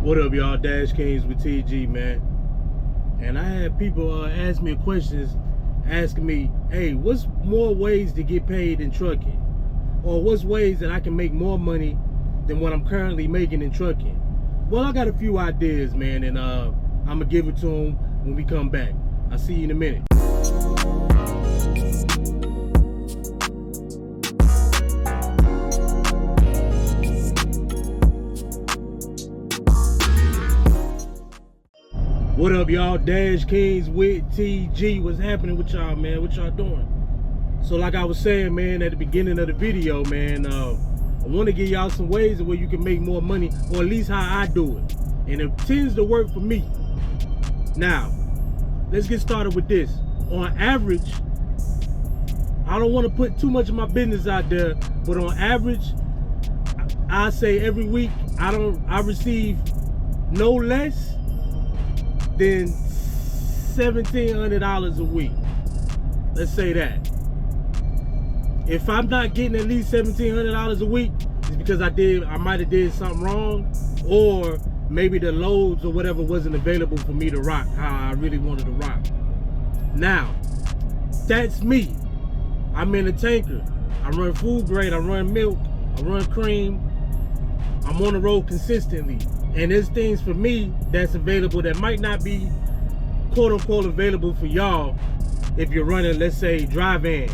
What up, y'all? Dash Kings with TG, man. And I had people ask me questions, asking me, hey, what's more ways to get paid in trucking? Or what's ways that I can make more money than what I'm currently making in trucking? Well, I got a few ideas, man, and I'm gonna give it to them when we come back. I'll see you in a minute. What up, y'all? Dash Kings with TG. What's happening with y'all, man? What y'all doing? So like I was saying, man, at the beginning of the video, man, I want to give y'all some ways where you can make more money, or at least how I do it. And it tends to work for me. Now, let's get started with this. On average, I don't want to put too much of my business out there, but on average, I say every week I receive no less than $1,700 a week. Let's say that. If I'm not getting at least $1,700 a week, it's because I might have did something wrong, or maybe the loads or whatever wasn't available for me to rock how I really wanted to rock. Now, that's me. I'm in a tanker. I run food grade, I run milk, I run cream. I'm on the road consistently. And there's things for me that's available that might not be quote unquote available for y'all if you're running, let's say, dry van,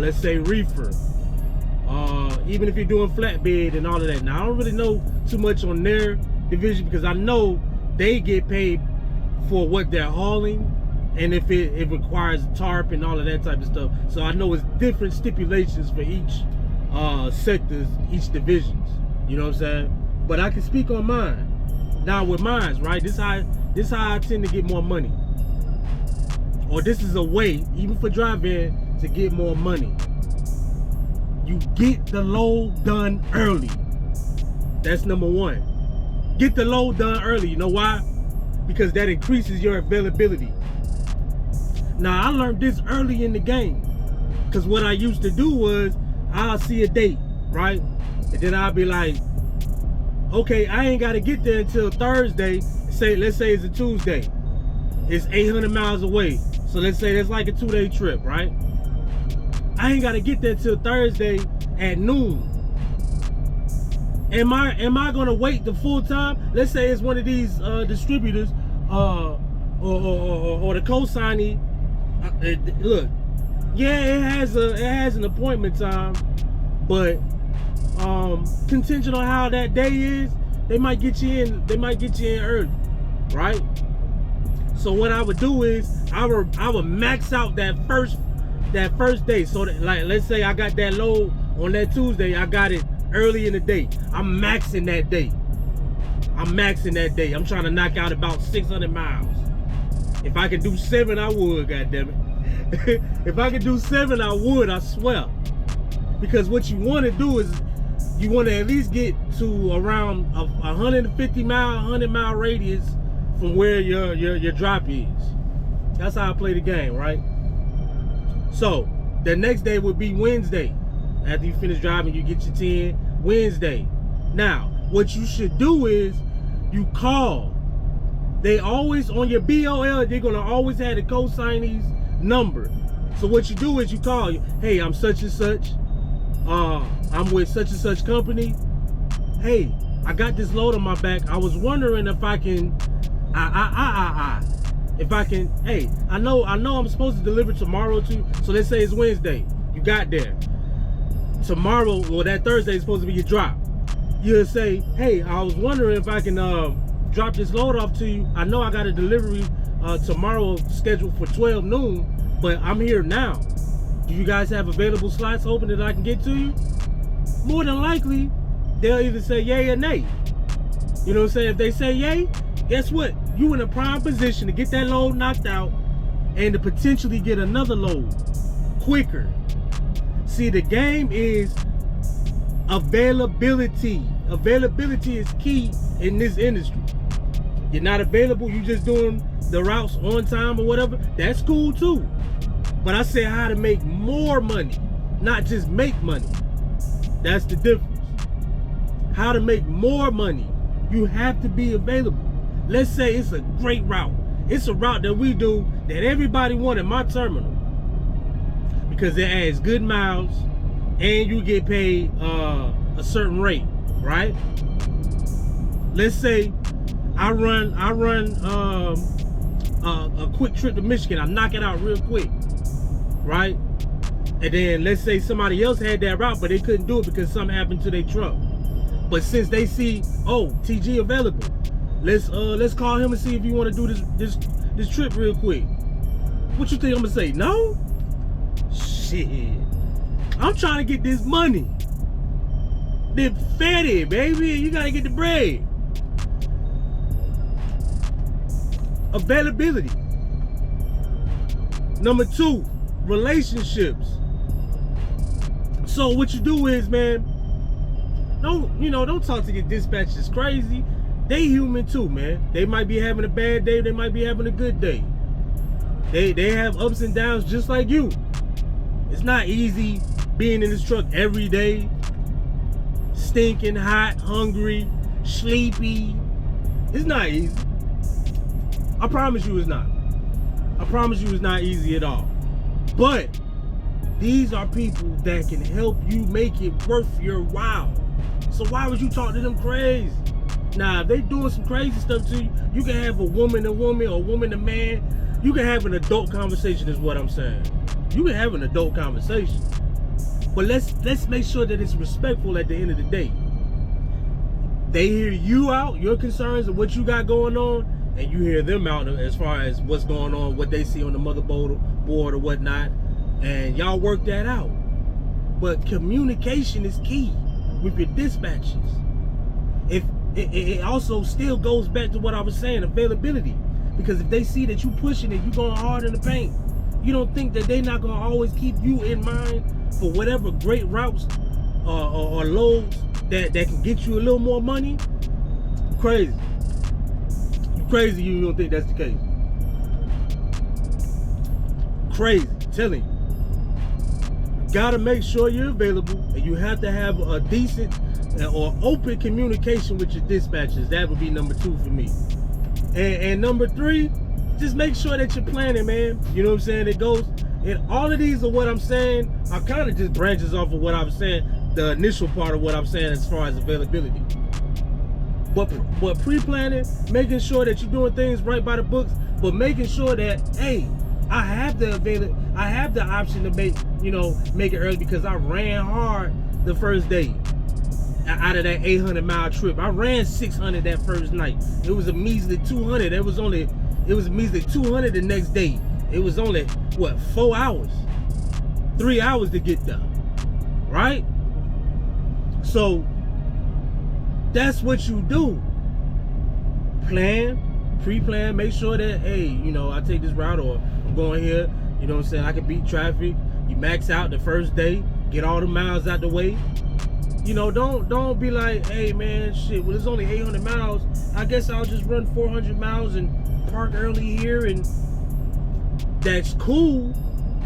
let's say reefer, even if you're doing flatbed and all of that. Now, I don't really know too much on their division because I know they get paid for what they're hauling, and if it requires tarp and all of that type of stuff. So I know it's different stipulations for each sectors, each divisions. You know what I'm saying? But I can speak on mine. Now with mine, right? This how I tend to get more money. Or this is a way, even for driving, to get more money. You get the load done early. That's number one. Get the load done early. You know why? Because that increases your availability. Now I learned this early in the game. Because what I used to do was, I'll see a date, right? And then I'll be like, okay, I ain't gotta get there until Thursday. Let's say it's a Tuesday. It's 800 miles away. So let's say that's like a 2-day trip, right? I ain't gotta get there till Thursday at noon. Am I gonna wait the full time? Let's say it's one of these distributors or the co-signee. Look, yeah, it has an appointment time, but contingent on how that day is, they might get you in early, right? So what I would do is I would max out that first day. So that, like, let's say I got that load on that Tuesday, I got it early in the day. I'm maxing that day. I'm trying to knock out about 600 miles. If I could do 7, I would, goddammit. If I could do 7, I would, I swear. Because what you want to do is you want to at least get to around a 150 mile, 100 mile radius from where your drop is. That's how I play the game, right? So the next day would be Wednesday. After you finish driving, you get your 10 Wednesday. Now, what you should do is you call. They always, on your BOL, they're gonna always have the co-signee's number. So what you do is you call, hey, I'm such and such. I'm with such and such company. Hey, I got this load on my back. I was wondering if I can, hey, I know I'm supposed to deliver tomorrow too. So let's say it's Wednesday. You got there. Tomorrow, or that Thursday is supposed to be your drop. You'll say, hey, I was wondering if I can drop this load off to you. I know I got a delivery tomorrow scheduled for 12 noon, but I'm here now. Do you guys have available slots open that I can get to you? More than likely, they'll either say yay or nay. You know what I'm saying? If they say yay, guess what? You in a prime position to get that load knocked out and to potentially get another load quicker. See, the game is availability. Availability is key in this industry. You're not available, you just doing the routes on time or whatever, that's cool too. But I said how to make more money, not just make money. That's the difference. How to make more money. You have to be available. Let's say it's a great route. It's a route that we do that everybody wants in my terminal because it adds good miles and you get paid a certain rate, right? Let's say I run a quick trip to Michigan. I knock it out real quick, right? And then let's say somebody else had that route, but they couldn't do it because something happened to their truck. But since they see, oh, TG available, let's call him and see if you want to do this trip real quick. What you think I'm gonna say? No? Shit. I'm trying to get this money. The fatty, baby. You gotta get the bread. Availability. Number 2, relationships. So what you do is, man, don't talk to your dispatchers crazy. They human too, man. They might be having a bad day, they might be having a good day. They have ups and downs just like you. It's not easy being in this truck every day, stinking, hot, hungry, sleepy. It's not easy. I promise you it's not. I promise you it's not easy at all. But these are people that can help you make it worth your while. So why would you talk to them crazy? Now, if they doing some crazy stuff to you, you can have a woman to woman or woman to man. You can have an adult conversation is what I'm saying. You can have an adult conversation. But let's make sure that it's respectful at the end of the day. They hear you out, your concerns and what you got going on, and you hear them out as far as what's going on, what they see on the motherboard or whatnot, and y'all work that out. But communication is key with your dispatchers. If it also still goes back to what I was saying, availability. Because if they see that you pushing it, you going hard in the paint, you don't think that they're not gonna always keep you in mind for whatever great routes or loads that can get you a little more money? Crazy. You crazy, you don't think that's the case. Crazy, telling you. Gotta make sure you're available, and you have to have a decent or open communication with your dispatchers. That would be number 2 for me. And number 3, just make sure that you're planning, man. You know what I'm saying? It goes, and all of these are what I'm saying. I kind of just branches off of what I was saying, the initial part of what I'm saying as far as availability. But pre-planning, making sure that you're doing things right by the books, but making sure that, hey, I have the option to make it early because I ran hard the first day. Out of that 800-mile trip, I ran 600 that first night. It was a measly 200. It was a measly 200 the next day. It was only, what, 4 hours? 3 hours to get there, right? So that's what you do. Plan, pre-plan, make sure that, hey, I take this route or I'm going here, you know what I'm saying, I can beat traffic. You max out the first day, get all the miles out the way. Don't be like, hey man, shit, well it's only 800 miles. I guess I'll just run 400 miles and park early here, and that's cool.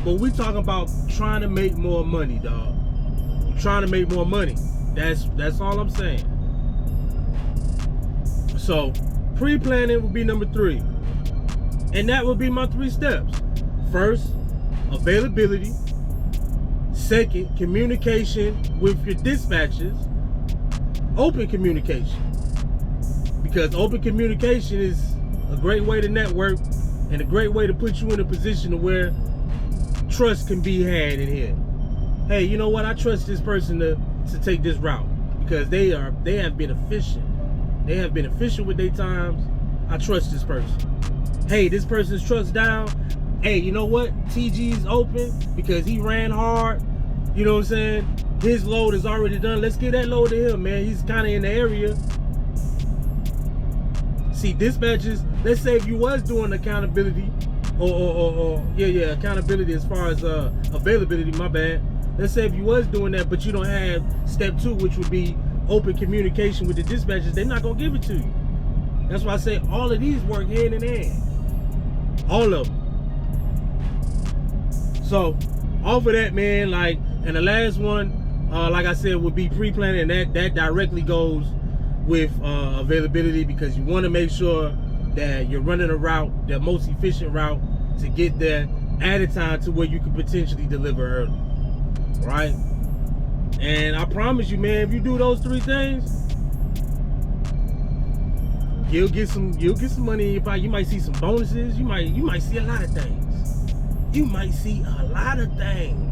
But we talking about trying to make more money, dog. You're trying to make more money. That's all I'm saying. So pre-planning would be number 3. And that would be my 3 steps. First, availability. Second, communication with your dispatchers. Open communication. Because open communication is a great way to network and a great way to put you in a position to where trust can be had in here. Hey, you know what? I trust this person to take this route because they have been efficient. They have been efficient with their times. I trust this person. Hey, this person's truck's down. Hey, you know what? TG's open because he ran hard. You know what I'm saying? His load is already done. Let's get that load to him, man. He's kind of in the area. See, dispatches, let's say if you was doing accountability accountability as far as availability, my bad. Let's say if you was doing that, but you don't have step 2, which would be open communication with the dispatchers, they're not gonna give it to you. That's why I say all of these work hand in hand. All of them. So, off of that, man, and the last one, like I said, would be pre-planning, and that directly goes with availability, because you want to make sure that you're running a route, the most efficient route to get there at a time to where you can potentially deliver early, right? And I promise you, man, if you do those 3 things, you'll get some money in your pocket. You might see some bonuses. You might see a lot of things. You might see a lot of things.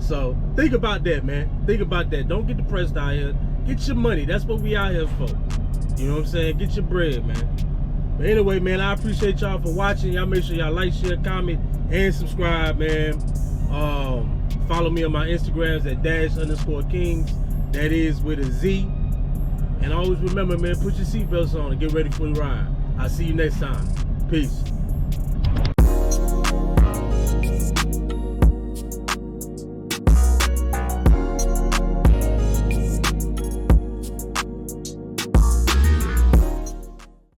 So think about that, man. Think about that. Don't get depressed out here. Get your money. That's what we out here for. You know what I'm saying? Get your bread, man. But anyway, man, I appreciate y'all for watching. Y'all make sure y'all like, share, comment, and subscribe, man. Follow me on my Instagrams at _kings. That is with a Z. And always remember, man, put your seatbelts on and get ready for the ride. I'll see you next time. Peace.